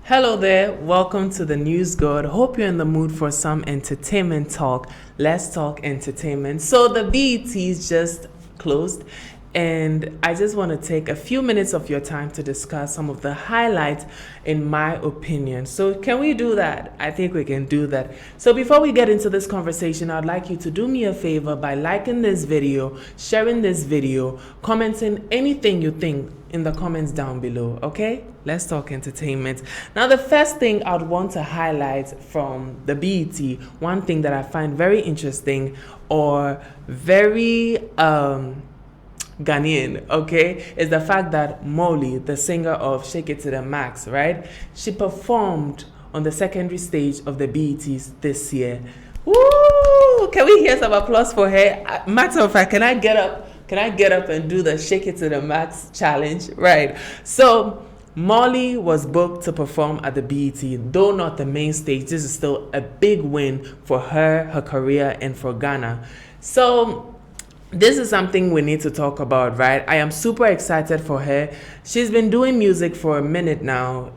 Hello there, welcome to the News God. Hope you're in the mood for some entertainment talk. Let's talk entertainment. So the BETs just closed, and I just want to take a few minutes of your time to discuss some of the highlights in my opinion. So can we do that? I think we can do that. So before we get into this conversation, I'd like you to do me a favor by liking this video, sharing this video, commenting anything you think in the comments down below, okay? Let's talk entertainment. Now, the first thing I'd want to highlight from the BET, one thing that I find very interesting or very Ghanaian, okay, is the fact that Moliy, the singer of Shake It to the Max, right? She performed on the secondary stage of the BETs this year. Woo! Can we hear some applause for her? Matter of fact, can I get up? Can I get up and do the Shake It to the Max challenge? Right. So Moliy was booked to perform at the BET, though not the main stage. This is still a big win for her career, and for Ghana. So this is something we need to talk about, right? I am super excited for her. She's been doing music for a minute now.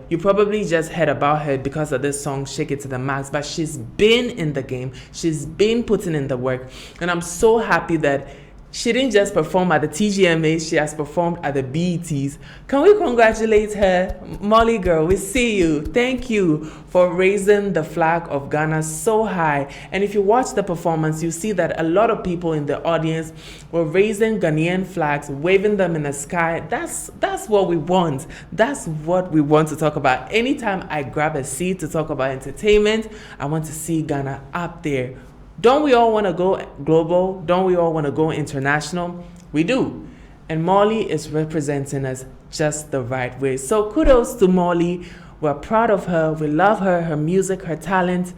You probably just heard about her because of this song, Shake It to the Max, but she's been in the game. She's been putting in the work. And I'm so happy that she didn't just perform at the TGMAs, she has performed at the BETs. Can we congratulate her? Moliy girl, we see you. Thank you for raising the flag of Ghana so high. And if you watch the performance, you see that a lot of people in the audience were raising Ghanaian flags, waving them in the sky. That's what we want. That's what we want to talk about. Anytime I grab a seat to talk about entertainment, I want to see Ghana up there. Don't we all want to go global? Don't we all want to go international? We do. And Moliy is representing us just the right way. So kudos to Moliy. We're proud of her. We love her, her music, her talent.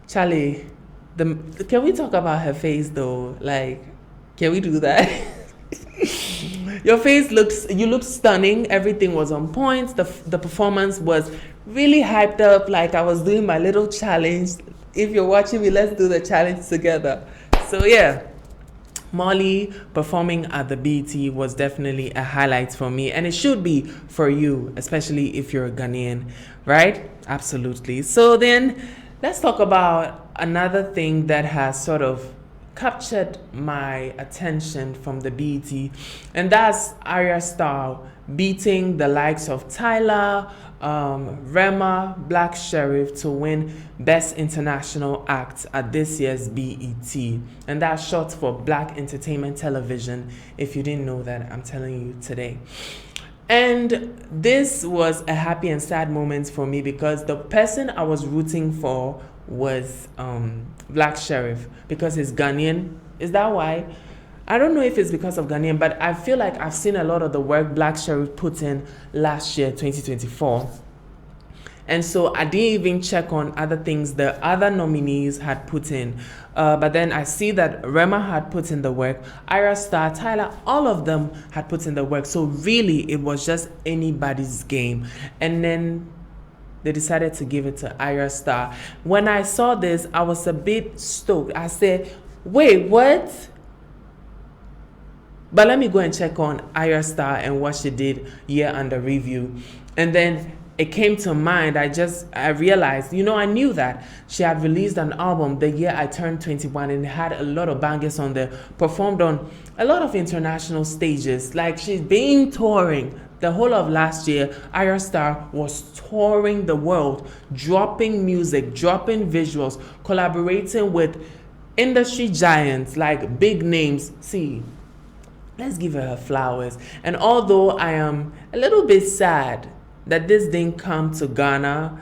Charlie, can we talk about her face though? Like, can we do that? Your face you look stunning. Everything was on point. The performance was really hyped up. Like I was doing my little challenge. If you're watching me, let's do the challenge together. So yeah, Moliy performing at the BET was definitely a highlight for me, and it should be for you, especially if you're a Ghanaian, right? Absolutely. So then let's talk about another thing that has sort of captured my attention from the BET, and that's Ayra Starr beating the likes of Tyler, Rema, Black Sheriff to win Best International Act at this year's BET. And that's short for Black Entertainment Television. If you didn't know that, I'm telling you today. And this was a happy and sad moment for me because the person I was rooting for was Black Sheriff because he's Ghanaian. Is that why? I don't know if it's because of Ghanaian, but I feel like I've seen a lot of the work Black Sheriff put in last year, 2024. And so I didn't even check on other things the other nominees had put in. But then I see that Rema had put in the work, Ayra Starr, Tyler, all of them had put in the work. So really, it was just anybody's game. And then they decided to give it to Ayra Starr. When I saw this, I was a bit stoked. I said, wait, what? But let me go and check on Ayra Starr and what she did year under review. And then it came to mind, I realized, I knew that she had released an album the year I turned 21 and had a lot of bangers on there, performed on a lot of international stages. Like she's been touring. The whole of last year, Ayra Starr was touring the world, dropping music, dropping visuals, collaborating with industry giants like big names. See, let's give her flowers. And although I am a little bit sad that this didn't come to Ghana,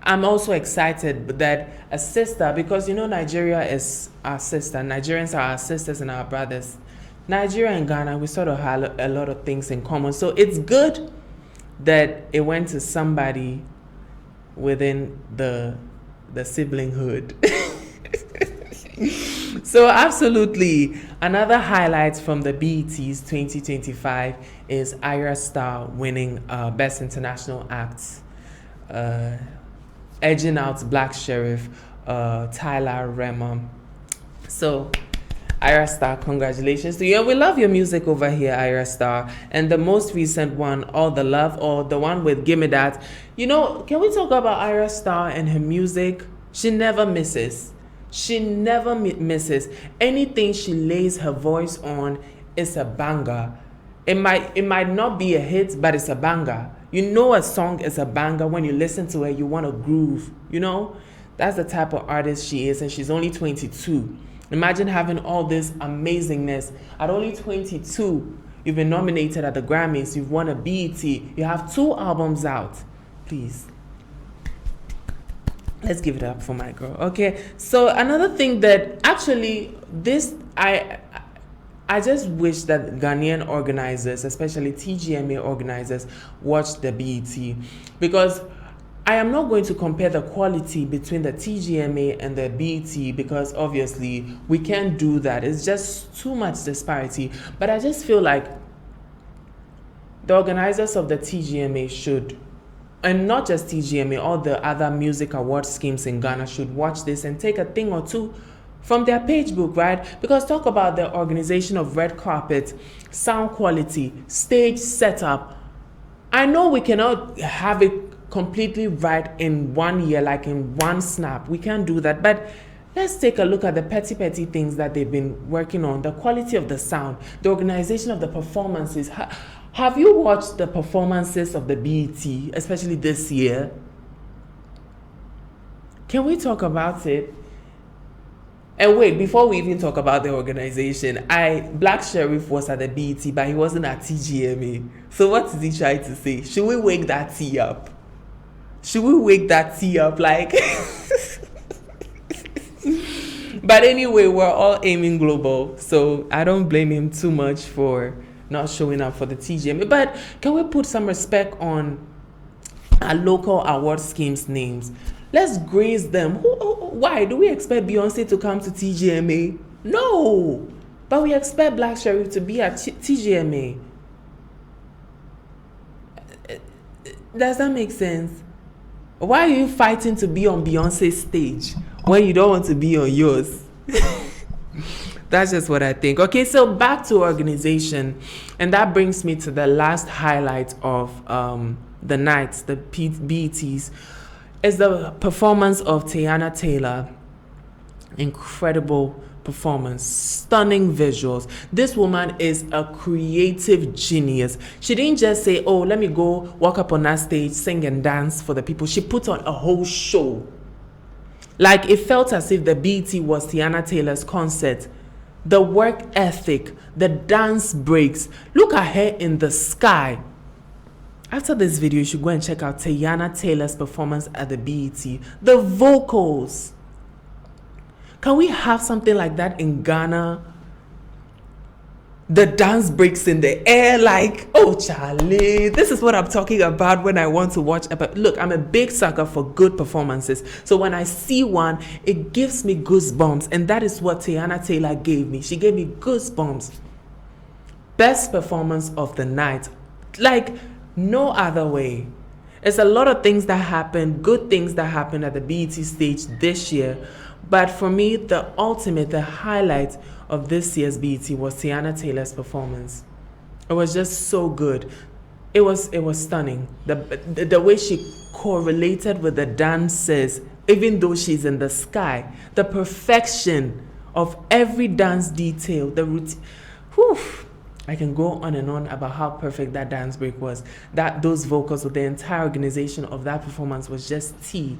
I'm also excited that a sister, because Nigeria is our sister. Nigerians are our sisters and our brothers. Nigeria and Ghana, we sort of have a lot of things in common. So it's good that it went to somebody within the siblinghood. So absolutely, another highlight from the BET's 2025 is Ayra Starr winning Best International Act, edging out Black Sheriff, Tyler, Rema. So Ayra Starr, congratulations to you. And we love your music over here, Ayra Starr. And the most recent one, All the Love, or the one with Gimme That. You know, can we talk about Ayra Starr and her music? She never misses. She never misses. Anything she lays her voice on is a banger. It might not be a hit, but it's a banger. You know a song is a banger when you listen to it, you want to groove, you know? That's the type of artist she is, and she's only 22. Imagine having all this amazingness. At only 22, you've been nominated at the Grammys, you've won a BET, you have 2 albums out. Please. Let's give it up for my girl, okay? So another thing that actually I just wish that Ghanaian organizers, especially TGMA organizers, watch the BET, because I am not going to compare the quality between the TGMA and the BET, because obviously we can't do that. It's just too much disparity. But I just feel like the organizers of the TGMA should, and not just TGMA, all the other music award schemes in Ghana should watch this and take a thing or two from their page book, right? Because talk about the organization of red carpet, sound quality, stage setup. I know we cannot have it completely right in 1 year, like in one snap. We can't do that. But let's take a look at the petty things that they've been working on, the quality of the sound, the organization of the performances. Have you watched the performances of the BET, especially this year? Can we talk about it? And wait, before we even talk about the organization, Black Sheriff was at the BET, but he wasn't at TGMA. So what is he trying to say? Should we wake that tea up? Should we wake that tea up? Like, but anyway, we're all aiming global. So I don't blame him too much for not showing up for the TGMA. But can we put some respect on our local award schemes names? Let's grace them. Why? Do we expect Beyonce to come to TGMA? No. But we expect Black Sheriff to be at TGMA. Does that make sense? Why are you fighting to be on Beyonce's stage when you don't want to be on yours? That's just what I think. Okay, so back to organization. And that brings me to the last highlight of the nights, the BETs, is the performance of Teyana Taylor. Incredible performance, stunning visuals. This woman is a creative genius. She didn't just say, oh, let me go walk up on that stage, sing and dance for the people. She put on a whole show. Like, it felt as if the BET was Teyana Taylor's concert. The work ethic, the dance breaks. Look at her in the sky. After this video, you should go and check out Teyana Taylor's performance at the BET. The vocals. Can we have something like that in Ghana? The dance breaks in the air, like, oh, Charlie, this is what I'm talking about when I want to watch. Look, I'm a big sucker for good performances. So when I see one, it gives me goosebumps. And that is what Teyana Taylor gave me. She gave me goosebumps. Best performance of the night. Like, no other way. There's a lot of things that happened, good things that happened at the BET stage this year. But for me, the ultimate, the highlight of this year's BET was Teyana Taylor's performance. It was just so good. It was stunning. The way she correlated with the dancers, even though she's in the sky, the perfection of every dance detail, the routine. Whew. I can go on and on about how perfect that dance break was. Those vocals with the entire organization of that performance was just tea.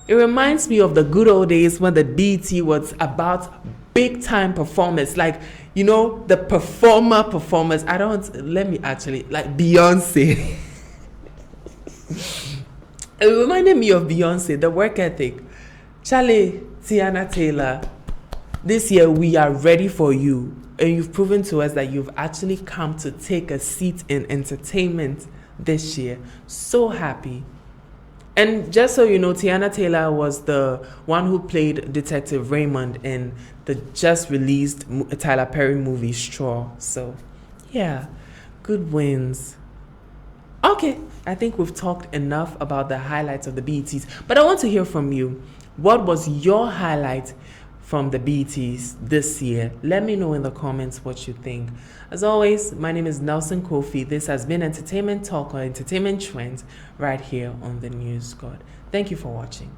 It reminds me of the good old days when the BET was about big time performance, like, you know, the performers. Let me actually, like Beyonce. It reminded me of Beyonce, the work ethic. Charlie, Teyana Taylor, this year we are ready for you. And you've proven to us that you've actually come to take a seat in entertainment this year. So happy. And just so you know, Teyana Taylor was the one who played Detective Raymond in the just released Tyler Perry movie Straw. So, yeah, good wins. Okay, I think we've talked enough about the highlights of the BETs, but I want to hear from you. What was your highlight from the BETs this year? Let me know in the comments what you think. As always, my name is Nelson Kofi. This has been Entertainment Talk or Entertainment Trends right here on the News God. Thank you for watching.